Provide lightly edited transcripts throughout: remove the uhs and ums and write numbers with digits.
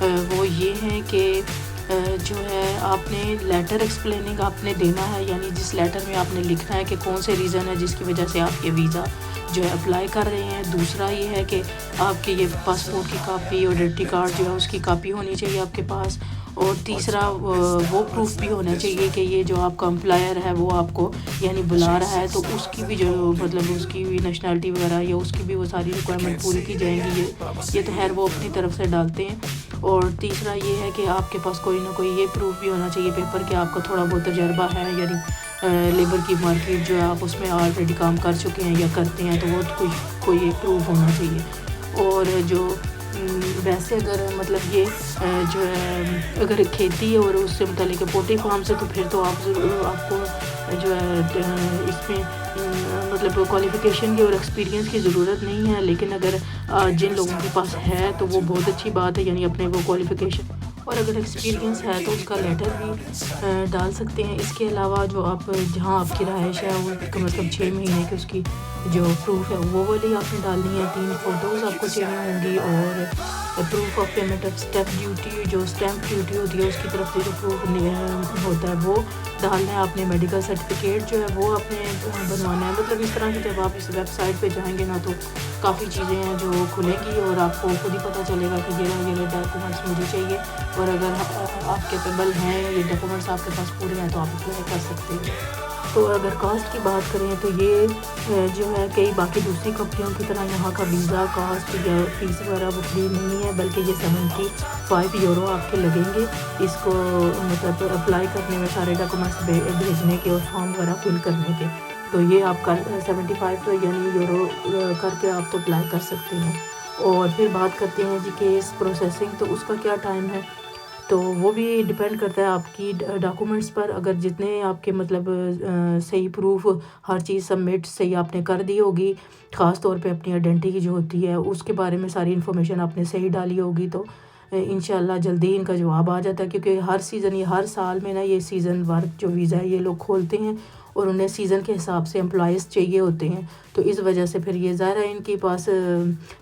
وہ یہ ہیں کہ جو ہے آپ نے لیٹر ایکسپلیننگ آپ نے دینا ہے، یعنی جس لیٹر میں آپ نے لکھنا ہے کہ کون سے ریزن ہے جس کی وجہ سے آپ یہ ویزا جو ہے اپلائی کر رہے ہیں۔ دوسرا یہ ہے کہ آپ کے یہ پاسپورٹ کی کاپی اور آئیڈینٹی کارڈ جو ہے اس کی کاپی ہونی چاہیے آپ کے پاس۔ اور تیسرا وہ پروف بھی ہونا چاہیے کہ یہ جو آپ کا امپلائر ہے وہ آپ کو یعنی بلا رہا ہے، تو اس کی بھی جو مطلب اس کی بھی نیشنلٹی وغیرہ یا اس کی بھی وہ ساری ریکوائرمنٹ پوری کی جائیں گی۔ یہ تو خیر وہ اپنی طرف سے ڈالتے ہیں۔ اور تیسرا یہ ہے کہ آپ کے پاس کوئی نہ کوئی یہ پروف بھی ہونا چاہیے پیپر کہ آپ کا تھوڑا بہت تجربہ ہے، یعنی لیبر کی مارکیٹ جو ہے آپ اس میں آلریڈی کام کر چکے ہیں یا کرتے ہیں، تو وہ کوئی ایک پروف ہونا چاہیے۔ اور جو ویسے اگر مطلب یہ جو ہے اگر کھیتی اور اس سے متعلق پوٹری فارم سے، تو پھر تو آپ کو جو ہے اس میں مطلب کوالیفیکیشن کی اور ایکسپیرینس کی ضرورت نہیں ہے، لیکن اگر جن لوگوں کے پاس ہے تو وہ بہت اچھی بات ہے، یعنی اپنے وہ کوالیفیکیشن اور اگر ایکسپیرینس ہے تو اس کا لیٹر بھی ڈال سکتے ہیں۔ اس کے علاوہ جو آپ جہاں آپ کی رہائش ہے وہ کم از کم 6 مہینے کی اس کی جو پروف ہے وہ والی آپ نے ڈالنی ہے۔ 3 فوٹوز آپ کو چاہیے ہوں گی، اور proof of payment of stamp duty, جو اسٹیمپ ڈیوٹی ہوتی ہے اس کی طرف سے جو پروف ہوتا ہے وہ ڈالنا ہے آپ نے۔ میڈیکل سرٹیفکیٹ جو ہے وہ آپ نے بنوانا ہے۔ مطلب اس طرح سے جب آپ اس ویب سائٹ پہ جائیں گے نا تو کافی چیزیں ہیں جو کھلیں گی اور آپ کو خود ہی پتہ چلے گا کہ یہ ڈاکومنٹس مجھے چاہیے، اور اگر آپ کیپیبل ہیں، یہ ڈاکومنٹس آپ کے پاس پورے ہیں تو آپ اپلائی کر سکتے ہیں۔ تو اگر کاسٹ کی بات کریں تو یہ جو ہے کئی باقی دوسری کمپنیوں کی طرح یہاں کا ویزا کاسٹ یا فیس وغیرہ وہ فری نہیں ہے، بلکہ یہ 75 یورو آپ کے لگیں گے اس کو مطلب اپلائی کرنے میں، سارے ڈاکومنٹس بھیجنے کے اور فارم وغیرہ فل کرنے کے۔ تو یہ آپ کا 75 یعنی یورو کر کے آپ تو اپلائی کر سکتے ہیں۔ اور پھر بات کرتے ہیں جی کیس پروسیسنگ، تو اس کا کیا ٹائم ہے؟ تو وہ بھی ڈیپینڈ کرتا ہے آپ کی ڈاکومنٹس پر۔ اگر جتنے آپ کے مطلب صحیح پروف ہر چیز سبمٹ صحیح آپ نے کر دی ہوگی، خاص طور پہ اپنی آئیڈینٹی کی جو ہوتی ہے اس کے بارے میں ساری انفارمیشن آپ نے صحیح ڈالی ہوگی، تو انشاءاللہ جلدی ان کا جواب آ جاتا ہے، کیونکہ ہر سال میں نا یہ سیزن ورک جو ویزا ہے یہ لوگ کھولتے ہیں اور انہیں سیزن کے حساب سے امپلائیز چاہیے ہوتے ہیں، تو اس وجہ سے پھر یہ ظاہر ہے ان کے پاس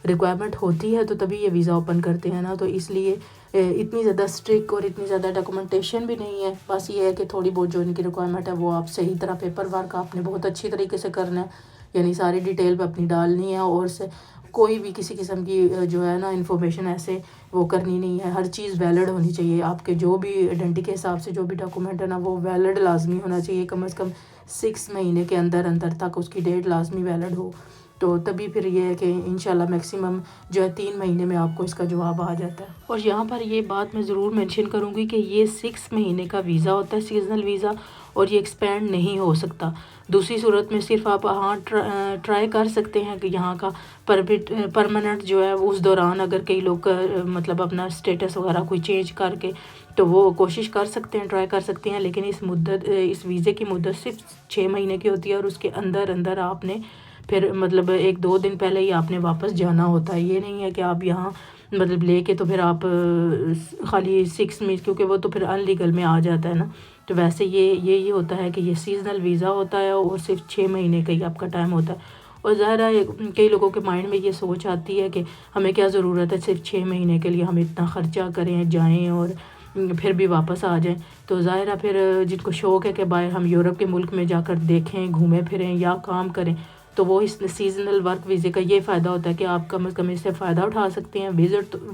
ریکوائرمنٹ ہوتی ہے تو تبھی یہ ویزا اوپن کرتے ہیں نا۔ تو اس لیے اتنی زیادہ اسٹرک اور اتنی زیادہ ڈاکومنٹیشن بھی نہیں ہے، بس یہ ہے کہ تھوڑی بہت جو ان کی ریکوائرمنٹ ہے وہ آپ صحیح طرح پیپر ورک آپ نے بہت اچھی طریقے سے کرنا ہے، یعنی ساری ڈیٹیل پہ اپنی ڈالنی ہے، اور سے کوئی بھی کسی قسم کی جو ہے نا انفارمیشن ایسے وہ کرنی نہیں ہے۔ ہر چیز ویلڈ ہونی چاہیے، آپ کے جو بھی آئیڈینٹی کے حساب سے جو بھی ڈاکومنٹ ہے نا وہ ویلڈ لازمی ہونا چاہیے، کم از کم 6 مہینے کے اندر تک اس کی ڈیٹ لازمی ویلڈ ہو، تو تبھی پھر یہ ہے کہ انشاءاللہ میکسیمم جو ہے 3 مہینے میں آپ کو اس کا جواب آ جاتا ہے۔ اور یہاں پر یہ بات میں ضرور مینشن کروں گی کہ یہ 6 مہینے کا ویزا ہوتا ہے، سیزنل ویزا، اور یہ ایکسپینڈ نہیں ہو سکتا۔ دوسری صورت میں صرف آپ ٹرائی کر سکتے ہیں کہ یہاں کا پرماننٹ جو ہے اس دوران اگر کئی لوگ مطلب اپنا اسٹیٹس وغیرہ کوئی چینج کر کے تو وہ کوشش کر سکتے ہیں، ٹرائی کر سکتے ہیں، لیکن اس ویزے کی مدت صرف 6 مہینے کی ہوتی ہے، اور اس کے اندر آپ نے پھر مطلب 1-2 دن پہلے ہی آپ نے واپس جانا ہوتا ہے۔ یہ نہیں ہے کہ آپ یہاں مطلب لے کے تو پھر آپ خالی 6 میں، کیونکہ وہ تو پھر ان لیگل میں آ جاتا ہے نا۔ تو ویسے یہ ہوتا ہے کہ یہ سیزنل ویزا ہوتا ہے اور صرف 6 مہینے کا ہی آپ کا ٹائم ہوتا ہے۔ اور ظاہر ہے کئی لوگوں کے مائنڈ میں یہ سوچ آتی ہے کہ ہمیں کیا ضرورت ہے صرف 6 مہینے کے لیے ہم اتنا خرچہ کریں جائیں اور پھر بھی واپس آ جائیں۔ تو ظاہر ہے پھر جن کو شوق ہے کہ باہر ہم یورپ کے ملک میں جا کر دیکھیں، گھومیں پھریں یا کام کریں، تو وہ اس سیزنل ورک ویزے کا یہ فائدہ ہوتا ہے کہ آپ کم از کم اس سے فائدہ اٹھا سکتے ہیں،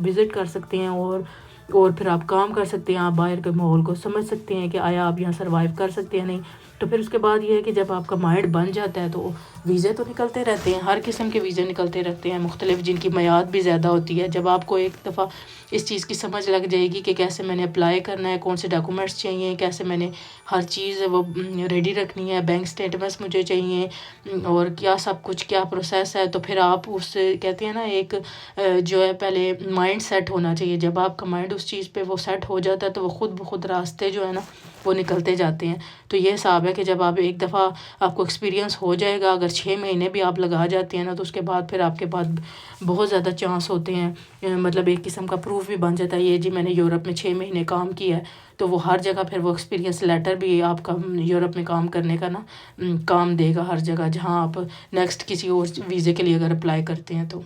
وزٹ کر سکتے ہیں، اور پھر آپ کام کر سکتے ہیں، آپ باہر کے ماحول کو سمجھ سکتے ہیں کہ آیا آپ یہاں سروائیو کر سکتے ہیں نہیں۔ تو پھر اس کے بعد یہ ہے کہ جب آپ کا مائنڈ بن جاتا ہے تو ویزے تو نکلتے رہتے ہیں، ہر قسم کے ویزے نکلتے رہتے ہیں مختلف، جن کی میعاد بھی زیادہ ہوتی ہے۔ جب آپ کو ایک دفعہ اس چیز کی سمجھ لگ جائے گی کہ کیسے میں نے اپلائی کرنا ہے، کون سے ڈاکومنٹس چاہیے، کیسے میں نے ہر چیز وہ ریڈی رکھنی ہے، بینک سٹیٹمنٹس مجھے چاہیے، اور کیا سب کچھ کیا پروسیس ہے، تو پھر آپ اس سے کہتے ہیں نا ایک جو ہے پہلے مائنڈ سیٹ ہونا چاہیے۔ جب آپ کا مائنڈ اس چیز پہ وہ سیٹ ہو جاتا ہے تو وہ خود بخود راستے جو ہے نا وہ نکلتے جاتے ہیں۔ تو یہ حساب ہے کہ جب آپ ایک دفعہ آپ کو ایکسپیرینس ہو جائے گا، اگر 6 مہینے بھی آپ لگا جاتے ہیں نا، تو اس کے بعد پھر آپ کے پاس بہت زیادہ چانس ہوتے ہیں، مطلب ایک قسم کا پروف بھی بن جاتا ہے یہ جی میں نے یورپ میں 6 مہینے کام کیا ہے، تو وہ ہر جگہ پھر وہ ایکسپیرینس لیٹر بھی آپ کا یورپ میں کام کرنے کا نا کام دے گا ہر جگہ، جہاں آپ نیکسٹ کسی اور ویزے کے لیے اگر اپلائی کرتے ہیں تو۔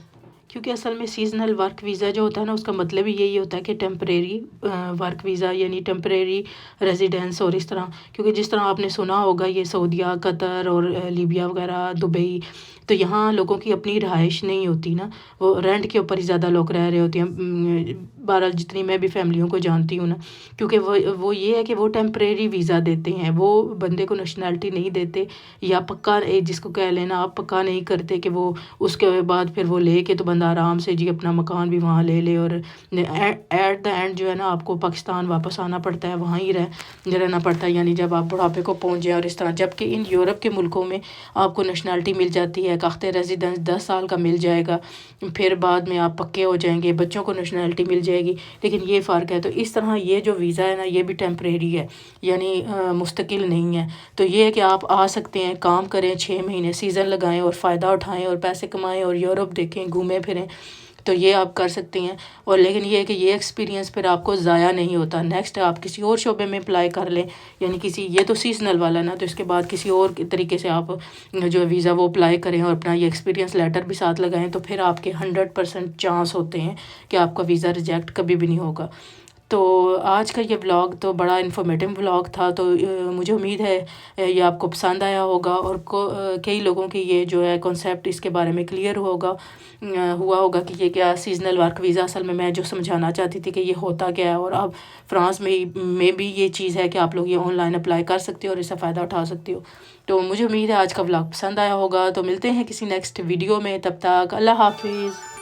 کیونکہ اصل میں سیزنل ورک ویزا جو ہوتا ہے نا اس کا مطلب ہی یہی ہوتا ہے کہ ٹیمپریری ورک ویزا یعنی ٹیمپریری ریزیڈنس، اور اس طرح کیونکہ جس طرح آپ نے سنا ہوگا یہ سعودیہ، قطر اور لیبیا وغیرہ، دبئی، تو یہاں لوگوں کی اپنی رہائش نہیں ہوتی نا، وہ رینٹ کے اوپر ہی زیادہ لوگ رہ رہے ہوتے ہیں، بہرحال جتنی میں بھی فیملیوں کو جانتی ہوں نا، کیونکہ وہ یہ ہے کہ وہ ٹیمپریری ویزا دیتے ہیں، وہ بندے کو نیشنلٹی نہیں دیتے، یا پکا جس کو کہہ لینا آپ پکا نہیں کرتے کہ وہ اس کے بعد پھر وہ لے کے تو بندہ آرام سے جی اپنا مکان بھی وہاں لے لے، اور ایٹ دا اینڈ جو ہے نا آپ کو پاکستان واپس آنا پڑتا ہے، وہاں ہی رہنا پڑتا ہے، یعنی جب آپ بڑھاپے کو پہنچ جائیں اور اس طرح، جبکہ ان یورپ کے ملکوں میں آپ کو نیشنلٹی مل جاتی ہے، کاخت ریزیڈنس 10 سال کا مل جائے گا، پھر بعد میں آپ پکے ہو جائیں گے، بچوں کو نیشنلٹی مل جائے گی، لیکن یہ فرق ہے۔ تو اس طرح یہ جو ویزا ہے نا یہ بھی ٹیمپریری ہے، یعنی مستقل نہیں ہے۔ تو یہ ہے کہ آپ آ سکتے ہیں، کام کریں 6 مہینے، سیزن لگائیں اور فائدہ اٹھائیں اور پیسے کمائیں اور یورپ دیکھیں، گھومیں پھریں، تو یہ آپ کر سکتے ہیں۔ اور لیکن یہ ہے کہ یہ ایکسپیرینس پھر آپ کو ضائع نہیں ہوتا، نیکسٹ آپ کسی اور شعبے میں اپلائی کر لیں، یعنی یہ تو سیزنل والا نا، تو اس کے بعد کسی اور طریقے سے آپ جو ویزا وہ اپلائی کریں اور اپنا یہ ایکسپیرینس لیٹر بھی ساتھ لگائیں، تو پھر آپ کے 100% چانس ہوتے ہیں کہ آپ کا ویزا ریجیکٹ کبھی بھی نہیں ہوگا۔ تو آج کا یہ ولاگ تو بڑا انفارمیٹیو ولاگ تھا، تو مجھے امید ہے یہ آپ کو پسند آیا ہوگا، اور کئی لوگوں کی یہ جو ہے کنسیپٹ اس کے بارے میں کلیئر ہوا ہوگا کہ یہ کیا سیزنل ورک ویزا، اصل میں جو سمجھانا چاہتی تھی کہ یہ ہوتا کیا ہے، اور اب فرانس میں بھی یہ چیز ہے کہ آپ لوگ یہ آن لائن اپلائی کر سکتے ہو اور اس سے فائدہ اٹھا سکتے ہو۔ تو مجھے امید ہے آج کا ولاگ پسند آیا ہوگا، تو ملتے ہیں کسی نیکسٹ ویڈیو میں، تب تک اللہ حافظ۔